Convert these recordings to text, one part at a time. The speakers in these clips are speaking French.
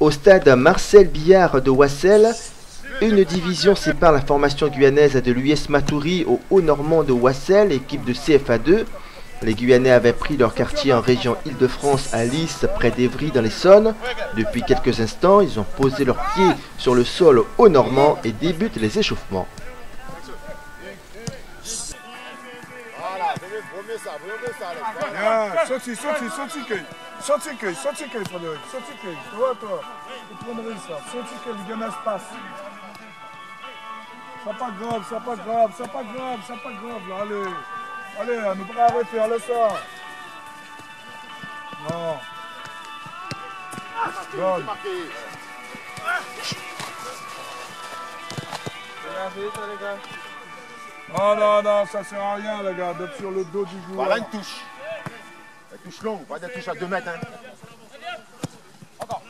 Au stade Marcel Billard de Wassel, une division sépare la formation guyanaise de l'US Matoury au Haut-Normand de Wassel, équipe de CFA2. Les Guyanais avaient pris leur quartier en région Île-de-France à Lys, près d'Evry dans l'Essonne. Depuis quelques instants, ils ont posé leurs pieds sur le sol Haut-Normand et débutent les échauffements. Allez, on ne peut pas arrêter, allez ça. Non. Bonne. Oh non, non, ça sert à rien les gars, d'être sur le dos du joueur. Voilà une touche. Une touche longue, pas des touches à 2 mètres. Hein. Encore.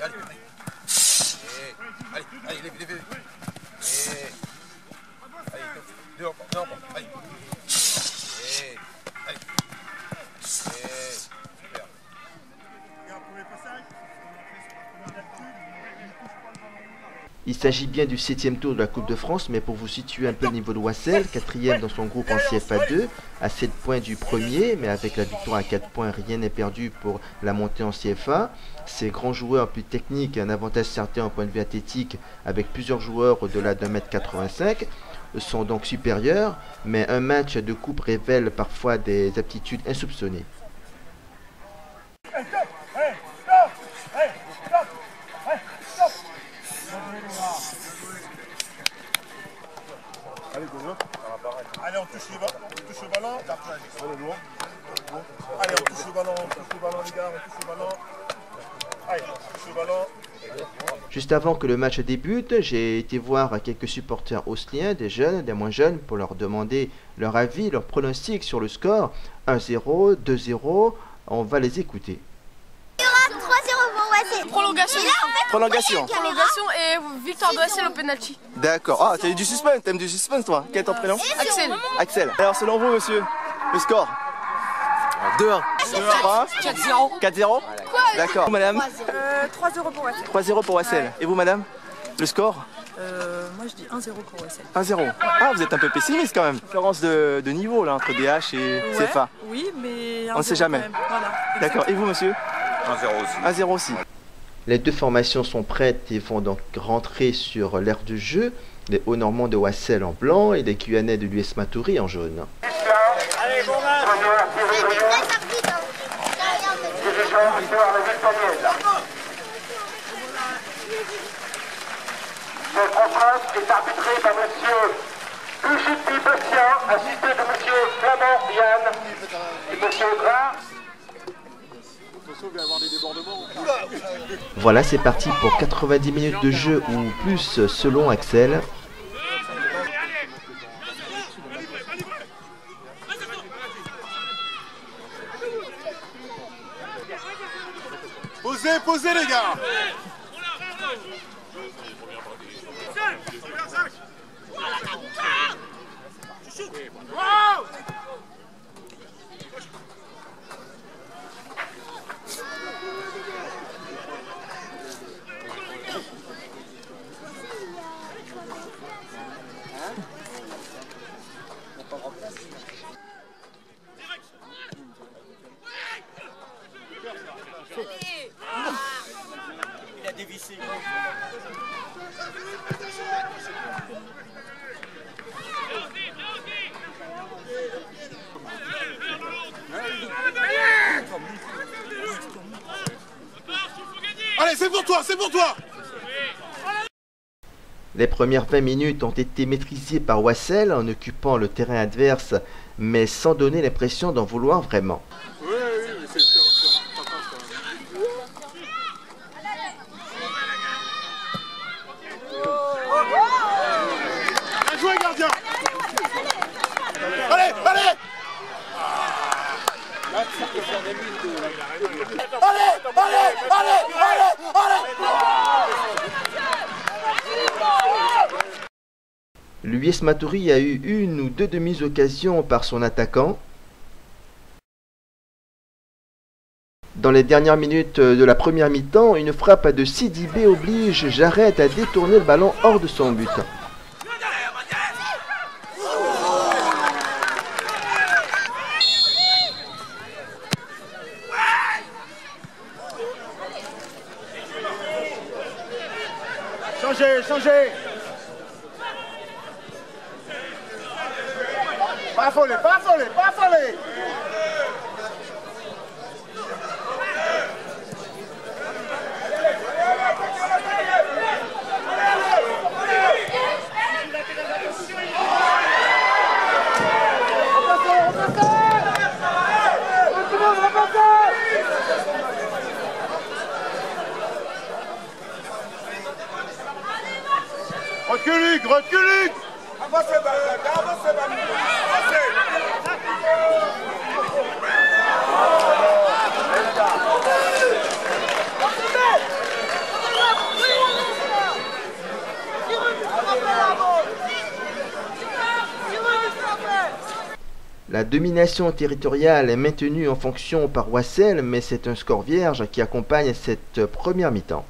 Allez, allez. Allez, lève. Allez, deux encore, allez. Allez. Super. Il s'agit bien du 7e tour de la Coupe de France, mais pour vous situer un peu le niveau de Wassel, 4e dans son groupe en CFA2, à 7 points du premier, mais avec la victoire à 4 points, rien n'est perdu pour la montée en CFA. Ces grands joueurs plus techniques, un avantage certain en point de vue athlétique, avec plusieurs joueurs au-delà d'1,85 m, sont donc supérieurs, mais un match de coupe révèle parfois des aptitudes insoupçonnées. Allez, on touche le ballon. Allez, on touche le ballon, les gars, on touche le ballon. Allez, on touche le ballon. Juste avant que le match débute, j'ai été voir quelques supporters osliens, des jeunes, des moins jeunes, pour leur demander leur avis, leur pronostic sur le score. 1-0, 2-0, on va les écouter. Il y aura 3-0 pour Wassel. Prolongation. Prolongation. Prolongation et victoire de Wassel au penalty. D'accord. Ah, t'as du suspense, t'aimes du suspense toi. Quel est ton prénom? Axel. Axel. Alors selon vous monsieur, le score? 2-1. 4-0. 4-0. D'accord. Vous madame? 3-0 pour Wassel. 3-0 pour Wassel. Et vous madame? Le score? Moi je dis 1-0 pour Wassel. 1-0. Ah, vous êtes un peu pessimiste quand même. Différence de niveau là entre DH et CFA. Oui, mais on ne sait jamais. Voilà. D'accord. Et vous monsieur? 1-0 aussi. 1-0 aussi. Les deux formations sont prêtes et vont donc rentrer sur l'aire de jeu. Les Haut-Normands de Wassel en blanc et les Guyanais de l'US Matoury en jaune. Allez, bon match. Ce contraste est arbitré par M. Bouchiti Bastien, assisté de M. Flamand Yann et M. Gras. Voilà, c'est parti pour 90 minutes de jeu ou plus selon Axel. Posez les gars. Il a dévissé. Allez, c'est pour toi, c'est pour toi. Les premières 20 minutes ont été maîtrisées par Wassel en occupant le terrain adverse, mais sans donner l'impression d'en vouloir vraiment. Oui, c'est bien joué, gardien. Allez, allez. Allez, allez, allez, allez, allez. L'US Maturi a eu une ou deux demi-occasions par son attaquant. Dans les dernières minutes de la première mi-temps, une frappe de Sidibé oblige Jarret à détourner le ballon hors de son but. Changez. Pas affoler. Recule. Avancez. La domination territoriale est maintenue en fonction par Wassel, mais c'est un score vierge qui accompagne cette première mi-temps.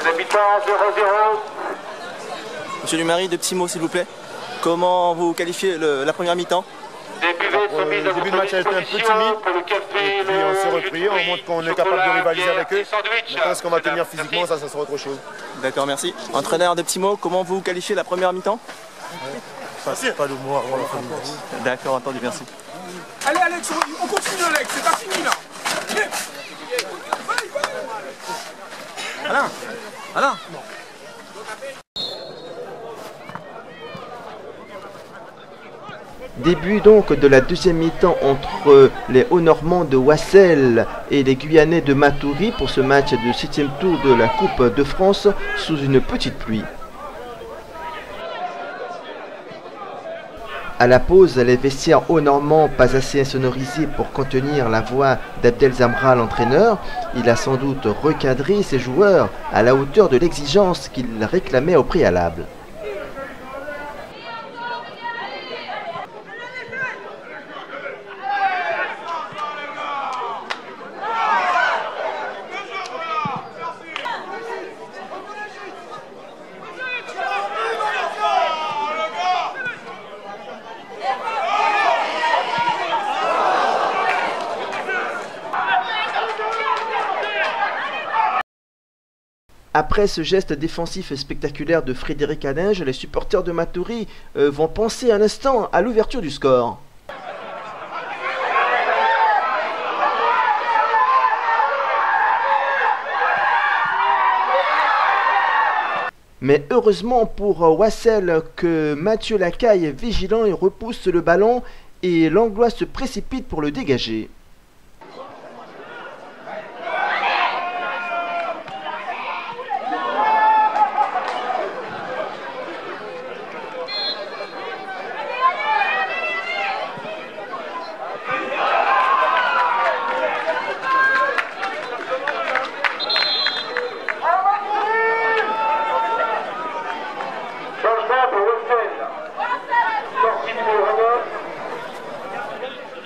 La mi-temps 0-0. Monsieur Dumarie, deux petits mots s'il vous plaît. Comment vous qualifiez la première mi-temps? Des buvettes sont mises à Le début de match a été un peu timide. pour le café, Et puis on s'est repris, on montre qu'on est capable de rivaliser avec eux. Maintenant, est-ce qu'on va tenir physiquement, ça sera autre chose. D'accord, merci. Entraîneur, deux petits mots. Comment vous qualifiez la première mi-temps? Pas le mot avant la fin du match. D'accord, entendu, merci. Allez Alex, on continue Alex, c'est pas fini là. Alain. Début donc de la deuxième mi-temps entre les Hauts-Normands de Wassel et les Guyanais de Maturi pour ce match de 7e tour de la Coupe de France sous une petite pluie. À la pause, les vestiaires Hauts-Normands pas assez insonorisés pour contenir la voix d'Abdel Zamra, l'entraîneur. Il a sans doute recadré ses joueurs à la hauteur de l'exigence qu'il réclamait au préalable. Après ce geste défensif spectaculaire de Frédéric Adinge, les supporters de Maturi vont penser un instant à l'ouverture du score. Mais heureusement pour Wassel que Mathieu Lacaille est vigilant et repousse le ballon et Langlois se précipite pour le dégager.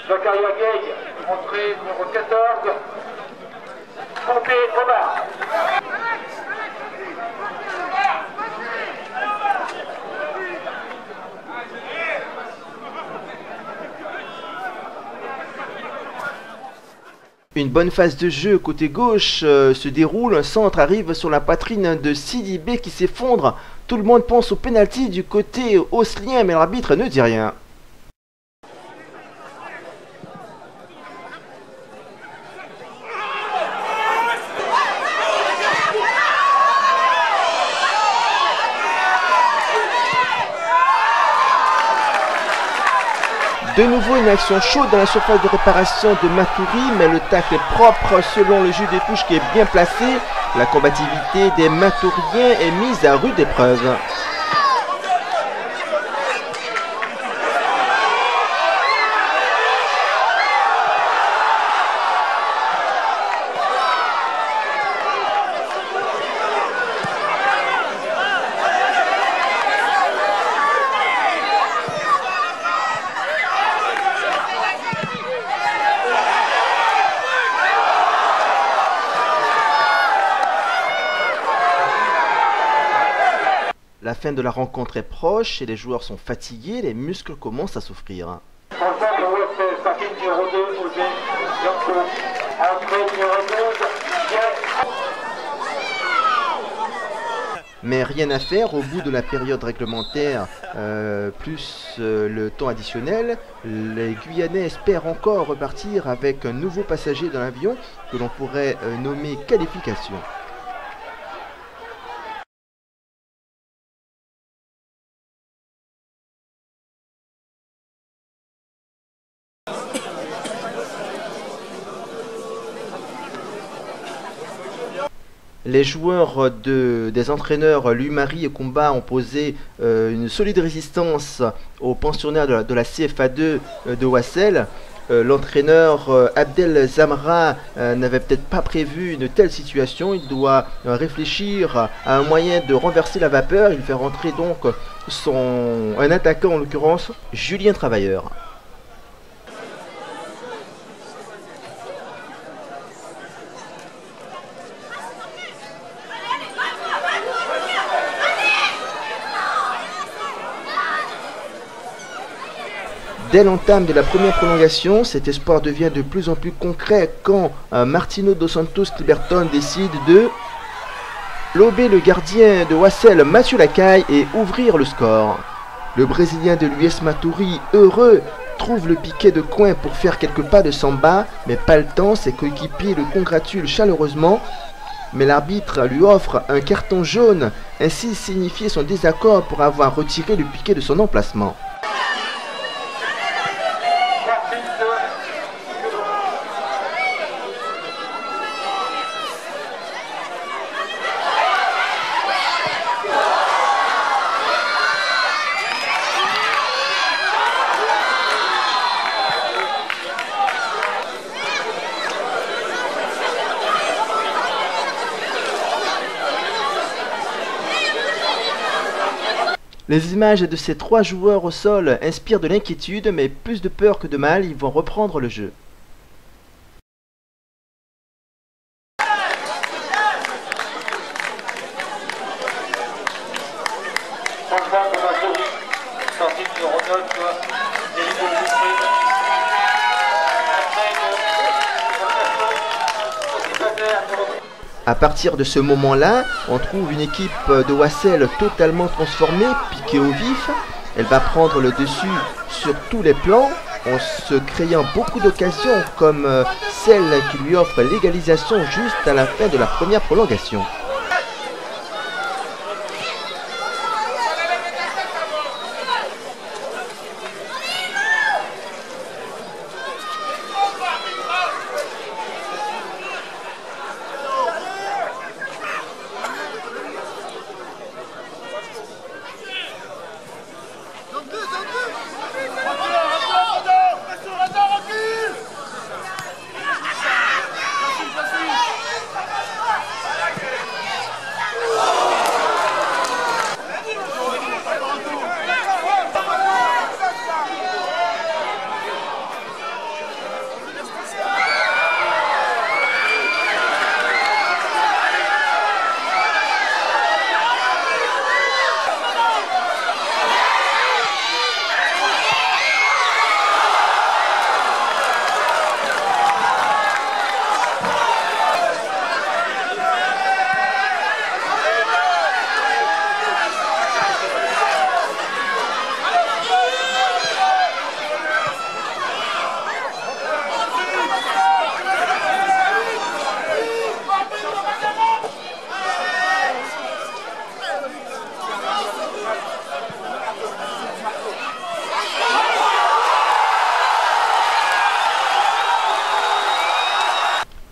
Zakaria Gueye, entrée numéro 14, Pompé Omar. Une bonne phase de jeu côté gauche se déroule, un centre arrive sur la poitrine de Sidibé qui s'effondre. Tout le monde pense au pénalty du côté haussien, mais l'arbitre ne dit rien. De nouveau une action chaude dans la surface de réparation de Maturi, mais le tacle est propre selon le juge des touches qui est bien placé. La combativité des Maturiens est mise à rude épreuve. La fin de la rencontre est proche et les joueurs sont fatigués, les muscles commencent à souffrir. Mais rien à faire, au bout de la période réglementaire, plus le temps additionnel, les Guyanais espèrent encore repartir avec un nouveau passager dans l'avion que l'on pourrait nommer qualification. Les joueurs des entraîneurs Louis Marie et Combat ont posé une solide résistance aux pensionnaires de la CFA2 de Wassel. L'entraîneur Abdel Zamra n'avait peut-être pas prévu une telle situation. Il doit réfléchir à un moyen de renverser la vapeur. Il fait rentrer donc un attaquant, en l'occurrence Julien Travailleur. Dès l'entame de la première prolongation, cet espoir devient de plus en plus concret quand Martino dos Santos Cliberton décide de lober le gardien de Wassel Mathieu Lacaille et ouvrir le score. Le Brésilien de l'US Maturi, heureux, trouve le piquet de coin pour faire quelques pas de samba, mais pas le temps, ses coéquipiers le congratulent chaleureusement. Mais l'arbitre lui offre un carton jaune, ainsi signifier son désaccord pour avoir retiré le piquet de son emplacement. Les images de ces trois joueurs au sol inspirent de l'inquiétude, mais plus de peur que de mal, ils vont reprendre le jeu. À partir de ce moment-là, on trouve une équipe de Wassel totalement transformée, piquée au vif. Elle va prendre le dessus sur tous les plans, en se créant beaucoup d'occasions comme celle qui lui offre l'égalisation juste à la fin de la première prolongation.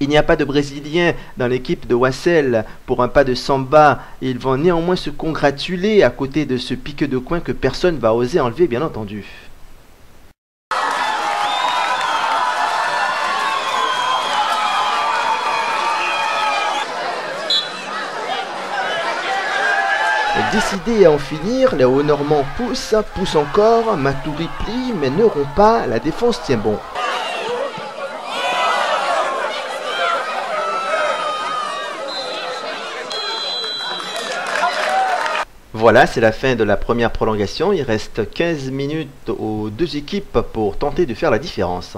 Il n'y a pas de Brésiliens dans l'équipe de Wassel pour un pas de samba. Ils vont néanmoins se congratuler à côté de ce pique de coin que personne va oser enlever, bien entendu. Décidés à en finir, les Hauts-Normands poussent encore, Maturi plie mais ne rompt pas, la défense tient bon. Voilà, c'est la fin de la première prolongation. Il reste 15 minutes aux deux équipes pour tenter de faire la différence.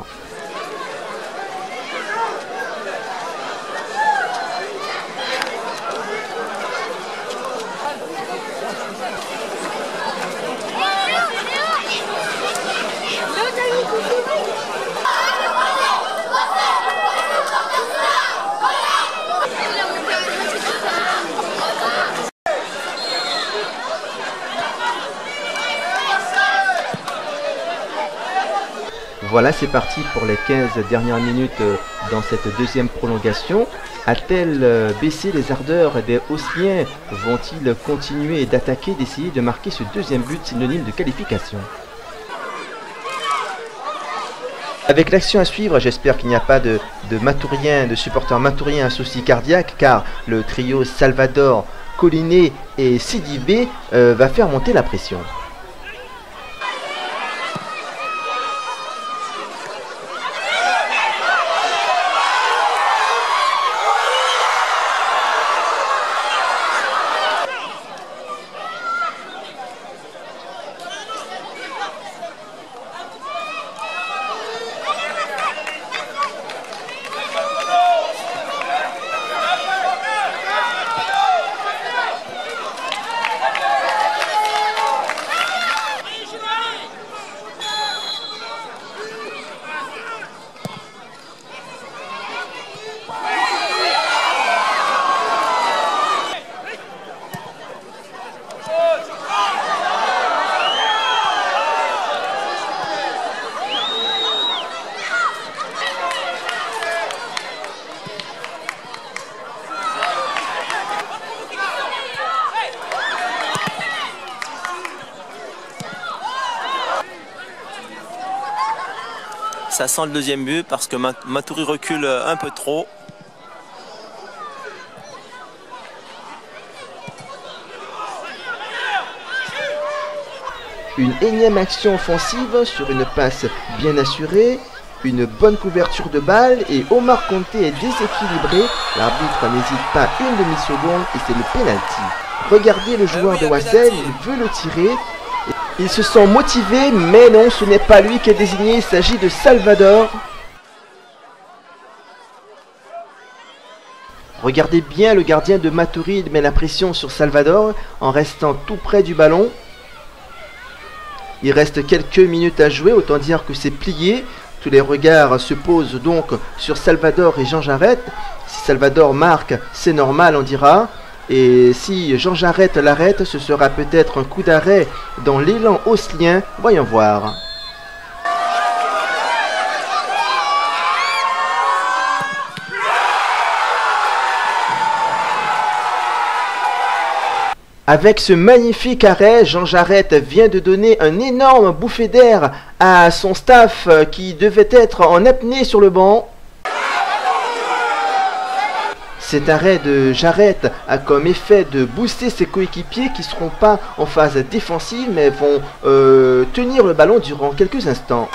Voilà, c'est parti pour les 15 dernières minutes dans cette deuxième prolongation. A-t-elle baissé les ardeurs des Haussliens? Vont-ils continuer d'attaquer, d'essayer de marquer ce deuxième but synonyme de qualification? Avec l'action à suivre, j'espère qu'il n'y a pas de Matouriens, de supporters Matouriens à souci cardiaque, car le trio Salvador, Collinet et Sidibé va faire monter la pression. Ça sent le deuxième but parce que Matoury recule un peu trop. Une énième action offensive sur une passe bien assurée, une bonne couverture de balle et Omar Conté est déséquilibré. L'arbitre n'hésite pas une demi-seconde et c'est le pénalty. Regardez le joueur de Wassel, il veut le tirer. Il se sent motivé, mais non, ce n'est pas lui qui est désigné, il s'agit de Salvador. Regardez bien, le gardien de Matoury met la pression sur Salvador en restant tout près du ballon. Il reste quelques minutes à jouer, autant dire que c'est plié. Tous les regards se posent donc sur Salvador et Jean Jarret. Si Salvador marque, c'est normal, on dira. Et si Jean Jarret l'arrête, ce sera peut-être un coup d'arrêt dans l'élan haussien. Voyons voir. Avec ce magnifique arrêt, Jean Jarret vient de donner un énorme bouffée d'air à son staff qui devait être en apnée sur le banc. Cet arrêt de Jarret a comme effet de booster ses coéquipiers qui ne seront pas en phase défensive mais vont tenir le ballon durant quelques instants.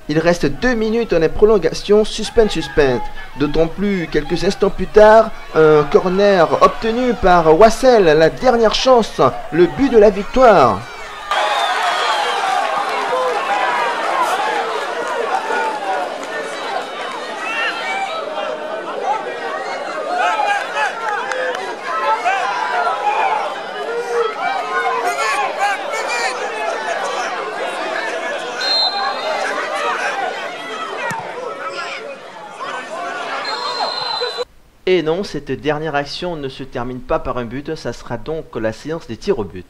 Il reste 2 minutes en prolongation, suspense. D'autant plus, quelques instants plus tard, un corner obtenu par Wassel, la dernière chance, le but de la victoire. Et non, cette dernière action ne se termine pas par un but, ça sera donc la séance des tirs au but.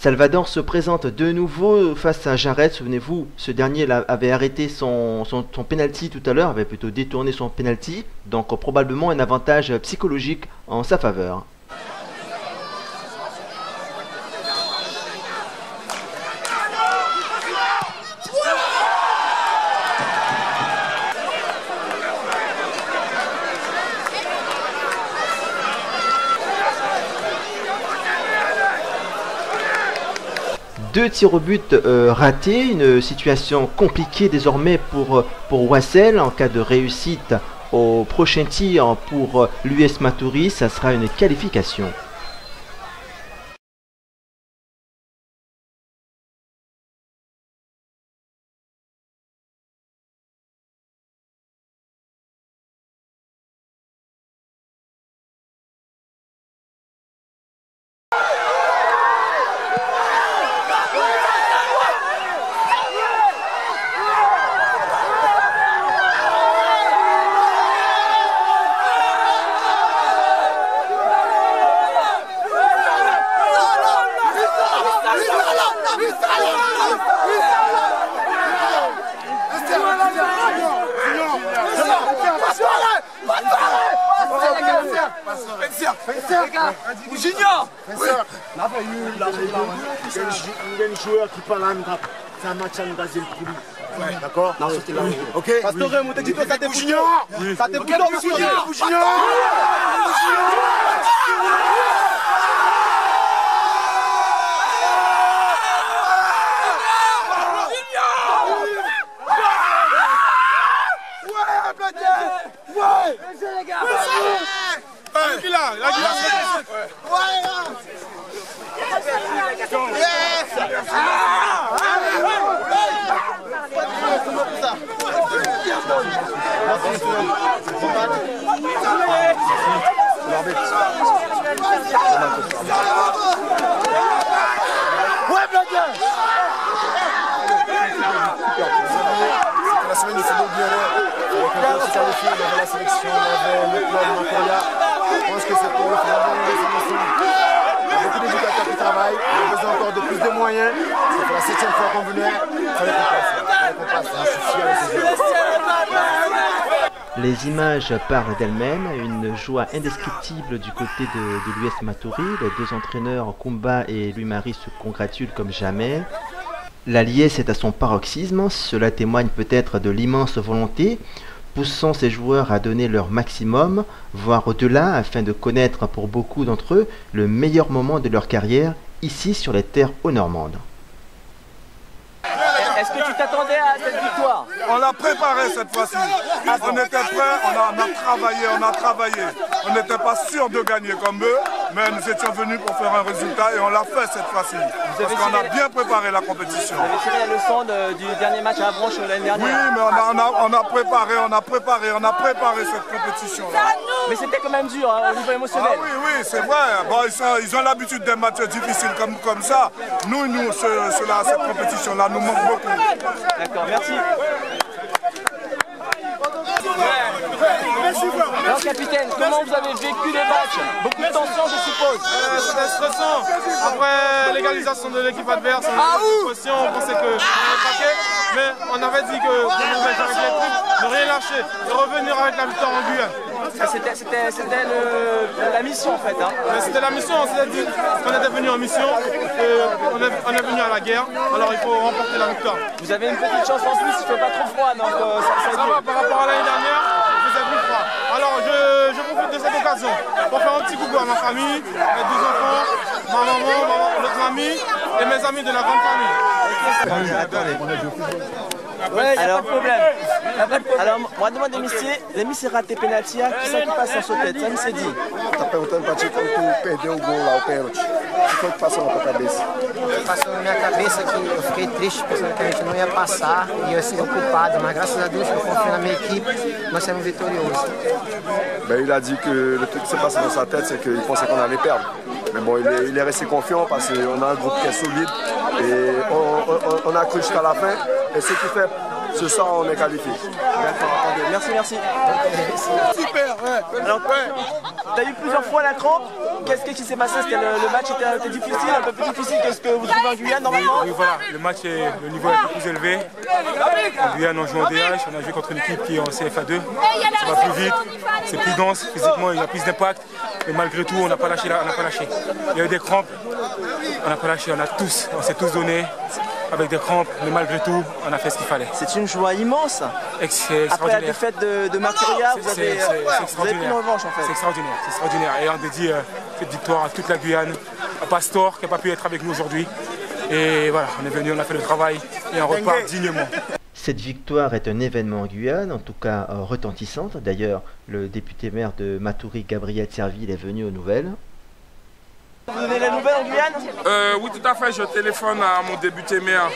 Salvador se présente de nouveau face à Jared. Souvenez-vous, ce dernier avait arrêté son penalty tout à l'heure, avait plutôt détourné son penalty, donc probablement un avantage psychologique en sa faveur. Deux tirs au but ratés, une situation compliquée désormais pour Wassel. En cas de réussite au prochain tir pour l'US Maturi, ça sera une qualification. Junior! Il y a un joueur qui parle en rap. C'est un match en Brésil pour lui. D'accord? Ok? Pastore, mon petit peu, ça t'est Junior! Ça t'est Junior! La semaine du football lyonnais, avec un qualifié, on avait la sélection, on avait le club Montoya. Je pense que c'est pour le faire il y a beaucoup d'éducateurs qui travaillent, on a besoin encore de plus de moyens. Ça fait la 7e fois qu'on venait, il fallait qu'on passe. Je suis fier de ces joueurs. Les images parlent d'elles-mêmes, une joie indescriptible du côté de l'US Maturi. Les deux entraîneurs, Kumba et Louis-Marie, se congratulent comme jamais. La liesse est à son paroxysme, cela témoigne peut-être de l'immense volonté, poussant ces joueurs à donner leur maximum, voire au-delà, afin de connaître pour beaucoup d'entre eux le meilleur moment de leur carrière, ici sur les terres haut-normandes. Est-ce que tu t'attendais à cette victoire? On l'a préparé cette fois-ci. On était prêts, on a travaillé. On n'était pas sûr de gagner comme eux, mais nous étions venus pour faire un résultat et on l'a fait cette fois-ci. Parce qu'on a bien préparé la compétition. Vous avez tiré la leçon du dernier match à Branche l'année dernière. Oui, mais on a préparé cette compétition-là. Mais c'était quand même dur au niveau émotionnel. Ah oui, c'est vrai. Bon, ils ont l'habitude des matchs difficiles comme ça. Nous cette compétition-là nous manque beaucoup. D'accord, merci. Alors capitaine, comment vous avez vécu les matchs? Beaucoup de tension je suppose. C'était stressant. Après l'égalisation de l'équipe adverse, on avait une pression, on pensait qu'on allait craquer. Mais on avait dit qu'on avait avec les trucs, de rien lâcher, de revenir avec la victoire en Guyane. C'était la mission en fait. Hein. C'était la mission, on s'est dit qu'on était venu en mission, on est venu à la guerre, alors il faut remporter la victoire. Vous avez une petite chance en plus, il ne fait pas trop froid, donc ça va par rapport à l'année dernière, il faisait plus froid. Alors je profite de cette occasion pour faire un petit coucou à ma famille, mes deux enfants, ma maman, notre mamie et mes amis de la grande famille. Ouais, alors, pas de problème. Alors, moi, demande des Messi raté penalty, qui sont qui passent en sauter, ça me s'est dit. Tá perguntando pra ti quando tu perdeu o gol lá, o pênalti. O que foi que passou na tua cabeça? Passou na minha cabeça que eu fiquei triste pensando que a gente não ia passar e eu ia ser culpado, mas graças a Deus eu confio na minha equipe, nós somos vitoriosos. Ben, il a dit que le truc qui s'est passé dans sa tête, c'est qu'il pensait qu'on allait perdre. Mais bon, il est resté confiant parce qu'on a un groupe qui est solide et on a cru jusqu'à la fin. Et ce qui fait ce soir on est qualifié. D'accord, merci, merci. Super, ouais. Alors, tu as eu plusieurs fois la crampe. Qu'est-ce qui s'est passé? Le match était difficile, un peu plus difficile que ce que vous trouvez en Guyane normalement? Oui, voilà, le niveau est un peu plus élevé. En Guyane, on joue en DH, on a joué contre une équipe qui est en CFA2. Ça va plus vite, c'est plus dense, physiquement il y a plus d'impact. Mais malgré tout, on n'a pas lâché. Il y a eu des crampes, on n'a pas lâché, on s'est tous donné. Avec des crampes, mais malgré tout, on a fait ce qu'il fallait. C'est une joie immense. Après la défaite de Macaria, vous avez pris une revanche en fait. C'est extraordinaire. Et on dédie cette victoire à toute la Guyane, à Pastor qui n'a pas pu être avec nous aujourd'hui. Et voilà, on est venu, on a fait le travail et on repart dignement. Cette victoire est un événement en Guyane, en tout cas retentissante. D'ailleurs, le député maire de Matoury, Gabriel Serville, est venu aux nouvelles. Vous donnez la nouvelle en Guyane? Oui, tout à fait. Je téléphone à mon député maire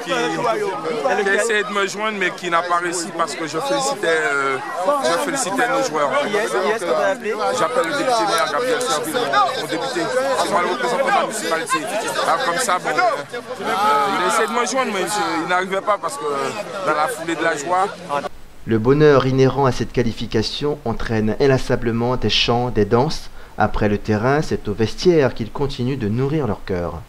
qui a essayé de me joindre mais qui n'a pas réussi parce que je félicitais nos joueurs. Qui est-ce que vous avez appelé? J'appelle le député maire Gabriel Serville, mon député. C'est moi le représentant de la municipalité. Alors, comme ça, bon, il a essayé de me joindre mais il n'arrivait pas parce que dans la foulée de la joie. Le bonheur inhérent à cette qualification entraîne inlassablement des chants, des danses. Après le terrain, c'est au vestiaire qu'ils continuent de nourrir leur cœur.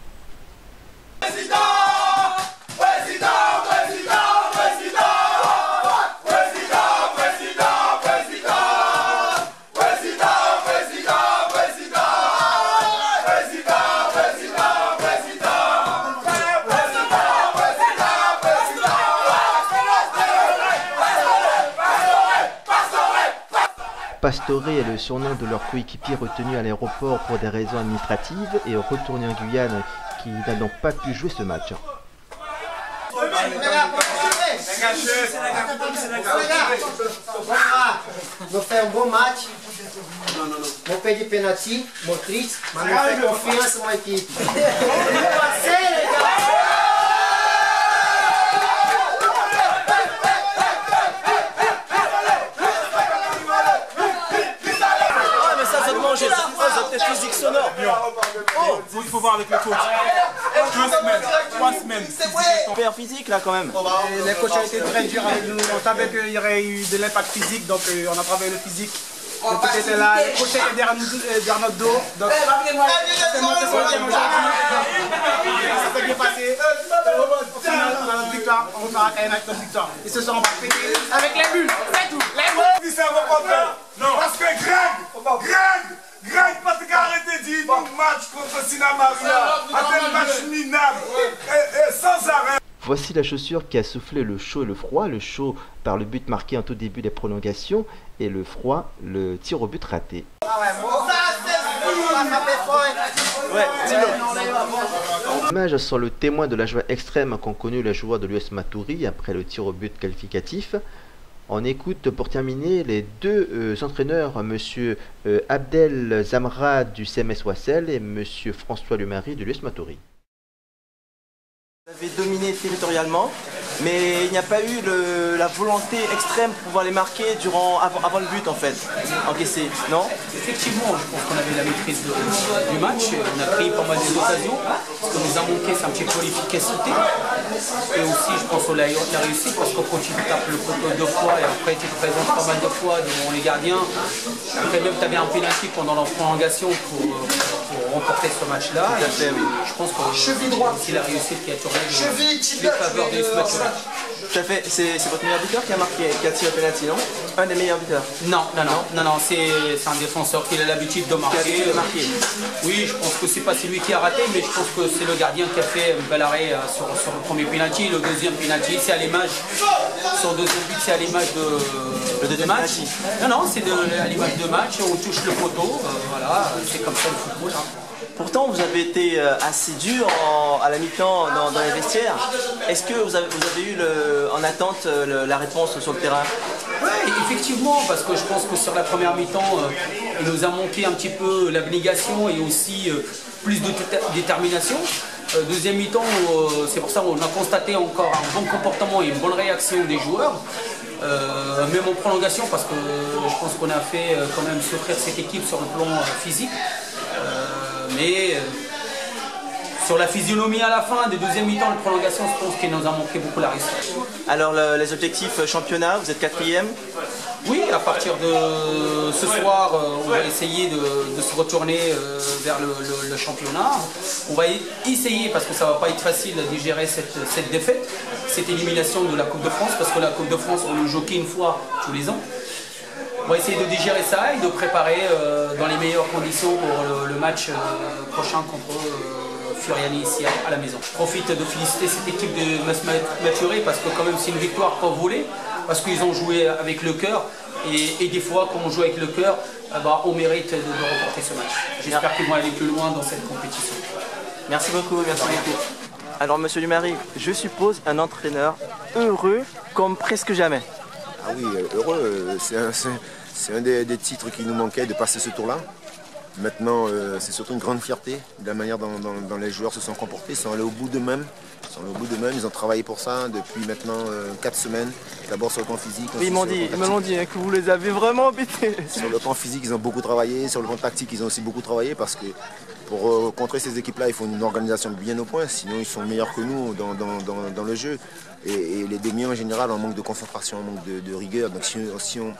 Pastoré est le surnom de leur coéquipier retenu à l'aéroport pour des raisons administratives et retourné en Guyane qui n'a donc pas pu jouer ce match. Nous faisons un bon match. Nous perdons des pénaltys, nous sommes tristes, mais nous faisons confiance en l'équipe. Physique sonore. Oh, il faut voir avec le coach. 3 semaines. Père physique là quand même. Les coachs ont été très durs avec nous. On savait qu'il y aurait eu de l'impact physique, donc on a travaillé le physique. Le coach était là, le coach était derrière notre dos. Donc c'est monté sur le terrain aujourd'hui. Ça s'est bien passé. Au final, on a notre victoire. On repart à Cayenne avec notre victoire. Ils se sont embarqués avec les buts. C'est tout. Les buts. Non, parce que Greg, parce qu'il a arrêté de dire nous match contre Sinamaria, un match minable, et sans arrêt. Voici la chaussure qui a soufflé le chaud et le froid. Le chaud par le but marqué en tout début des prolongations et le froid, le tir au but raté. L'image sont le témoin de la joie extrême qu'ont connu les joueurs de l'US Matoury après le tir au but qualificatif. On écoute pour terminer les deux entraîneurs, M. Abdel Zamra du CMS Wassel et M. François Lumary de l'US Matoury. Vous avez dominé territorialement, mais il n'y a pas eu la volonté extrême pour pouvoir les marquer avant le but en fait, encaissé, non? Effectivement, je pense qu'on avait la maîtrise du match, on a créé pas mal d'occasions. Ce qui nous a manqué, c'est un petit peu l'efficacité. Et aussi, je pense qu'on l'a réussi parce qu'on continue de taper le poteau 2 fois et après tu te présentes pas mal de fois devant les gardiens. Après même, tu avais un pénalty pendant la prolongation pour remporter ce match-là. Je pense que c'est la réussite qui a tourné les faveurs de ce match-là. Tout à fait, c'est votre meilleur buteur qui a tiré le pénalty, non? Un des meilleurs buteurs? Non, c'est un défenseur qui a l'habitude de marquer. Oui, je pense que c'est pas celui qui a raté, mais je pense que c'est le gardien qui a fait un bel arrêt sur le premier pénalty. Le deuxième pénalty, c'est à l'image. Son deuxième but, c'est à l'image de match. Non, c'est à l'image de match, on touche le poteau, voilà, c'est comme ça le football. Pourtant, vous avez été assez dur à la mi-temps dans les vestiaires. Est-ce que vous avez eu en attente la réponse sur le terrain? Oui, effectivement, parce que je pense que sur la première mi-temps, il nous a manqué un petit peu l'abnégation et aussi plus de détermination. Deuxième mi-temps, c'est pour ça qu'on a constaté encore un bon comportement et une bonne réaction des joueurs. Même en prolongation, parce que je pense qu'on a fait quand même souffrir cette équipe sur le plan physique. Mais Sur la physionomie à la fin, de deuxième mi-temps, de prolongation, je pense qu'il nous a manqué beaucoup la réussite. Alors les objectifs championnat, vous êtes 4e? Oui, à partir de ce soir, on va essayer de se retourner vers le championnat. On va essayer, parce que ça ne va pas être facile de digérer cette défaite, cette élimination de la Coupe de France, parce que la Coupe de France, on le joue qu'une fois tous les ans. On va essayer de digérer ça et de préparer dans les meilleures conditions pour le match prochain contre Furiani ici à la maison. Je profite de féliciter cette équipe de Maturé parce que quand même c'est une victoire pas volée, parce qu'ils ont joué avec le cœur et des fois quand on joue avec le cœur, on mérite de remporter ce match. J'espère qu'ils vont aller plus loin dans cette compétition. Merci beaucoup, merci beaucoup. Alors Monsieur Dumarie, je suppose un entraîneur heureux comme presque jamais. Ah oui, heureux, c'est un des titres qui nous manquait de passer ce tour-là. Maintenant, c'est surtout une grande fierté de la manière dont les joueurs se sont comportés. Ils sont allés au bout d'eux-mêmes. Ils ont travaillé pour ça depuis maintenant 4 semaines. D'abord sur le plan physique. Oui, ils me l'ont dit que vous les avez vraiment embêtés. Sur le plan physique, ils ont beaucoup travaillé. Sur le plan tactique, ils ont aussi beaucoup travaillé parce que pour contrer ces équipes-là, il faut une organisation bien au point. Sinon, ils sont meilleurs que nous dans le jeu. Et les demi en général, en manque de concentration, en manque de rigueur. Donc si on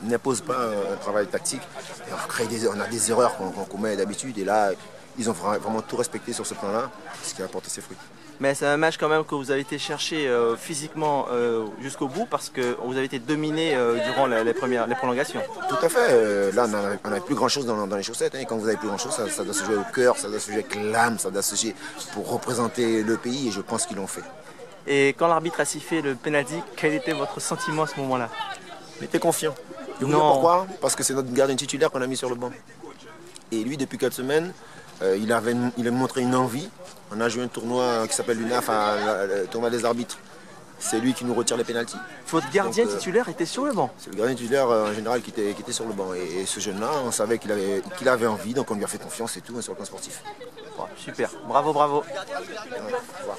n'impose pas un travail tactique, et on a des erreurs qu'on commet d'habitude. Et là, ils ont vraiment tout respecté sur ce plan-là, ce qui a apporté ses fruits. Mais c'est un match quand même que vous avez été chercher physiquement jusqu'au bout parce que vous avez été dominé durant les prolongations. Tout à fait. Là, on n'avait plus grand-chose dans les chaussettes. Hein. Et quand vous avez plus grand-chose, ça doit se jouer au cœur, ça doit se jouer avec l'âme, ça doit se jouer pour représenter le pays. Et je pense qu'ils l'ont fait. Et quand l'arbitre a sifflé le penalty, quel était votre sentiment à ce moment-là? Il était confiant. Vous savez pourquoi? Parce que c'est notre gardien titulaire qu'on a mis sur le banc. Et lui, depuis 4 semaines, il a montré une envie. On a joué un tournoi qui s'appelle l'UNAF, le tournoi des arbitres. C'est lui qui nous retire les pénaltys. Votre gardien titulaire était sur le banc? C'est le gardien titulaire en général qui était sur le banc. Et ce jeune-là, on savait qu'il avait envie, donc on lui a fait confiance et tout sur le plan sportif. Super, bravo, bravo. Ouais, au revoir.